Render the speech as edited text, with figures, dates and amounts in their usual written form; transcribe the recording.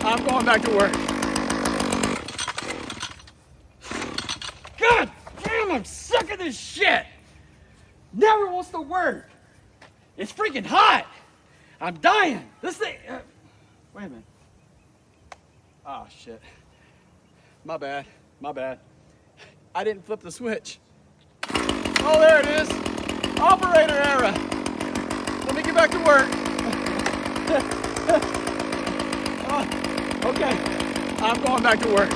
I'm going back to work. God damn, I'm sick of this shit. Never wants to work. It's freaking hot. I'm dying. This thing, wait a minute. Oh shit. My bad. I didn't flip the switch. Oh, there it is. Operator error. Let me get back to work. Oh, okay, I'm going back to work.